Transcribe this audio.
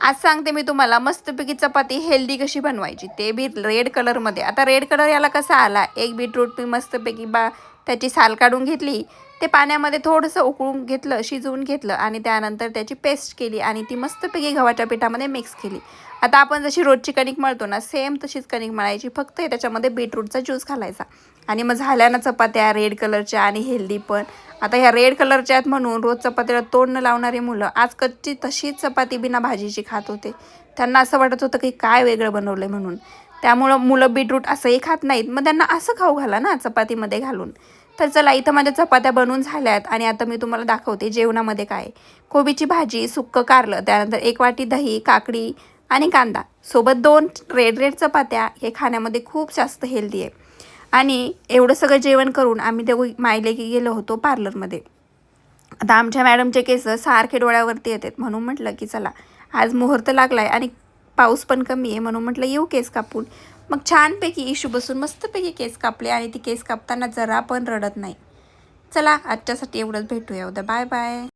आज सांगते मी तुम्हाला मस्तपैकी चपाती हेल्दी कशी बनवायची, ते बी रेड कलरमध्ये. आता रेड कलर याला कसा आला, एक बीटरूट मी मस्तपैकी त्याची साल काढून घेतली, ते पाण्यामध्ये थोडंसं उकळून घेतलं, शिजवून घेतलं आणि त्यानंतर त्याची पेस्ट केली आणि ती मस्तपैकी गव्हाच्या पिठामध्ये मिक्स केली. आता आपण जशी रोजची कणिक मळतो ना, सेम तशीच कणिक मळायची, फक्त त्याच्यामध्ये बीटरूटचा ज्यूस घालायचा आणि मग झाल्या ना चपात्या रेड कलरच्या आणि हेल्दी पण. आता ह्या रेड कलरच्या आहेत म्हणून रोज चपातीला तोंड न लावणारी मुलं आज कच्ची तशीच चपाती बिना भाजीची खात होते. त्यांना असं वाटत होतं की काय वेगळं बनवलं आहे म्हणून. त्यामुळं मुलं बीटरूट असंही खात नाहीत, मग त्यांना असं खाऊ घाला ना चपातीमध्ये घालून. तर चला, इथं माझ्या चपात्या बनवून झाल्यात आणि आता मी तुम्हाला दाखवते जेवणामध्ये काय. कोबीची भाजी, सुक्कं कारलं, त्यानंतर 1 वाटी दही, काकडी आणि कांदा, सोबत 2 रेड चपात्या. हे खाण्यामध्ये खूप जास्त हेल्दी आहे. आणि एवढं सगळं जेवण करून आम्ही दोघी मायलेकी गेलो होतो पार्लरमध्ये. आता आमच्या मॅडमचे केस सारखे डोळ्यावरती येतात, म्हणून म्हटलं की चला आज मुहूर्त लागला आहे आणि पाऊस पण कमी आहे, म्हणून म्हटलं येऊ केस कापून. मग छानपैकी इशू बसून मस्तपैकी केस कापले आणि ती केस कापताना जरा पण रडत नाही. चला आजच्यासाठी एवढंच, भेटूया उद्या. Bye bye.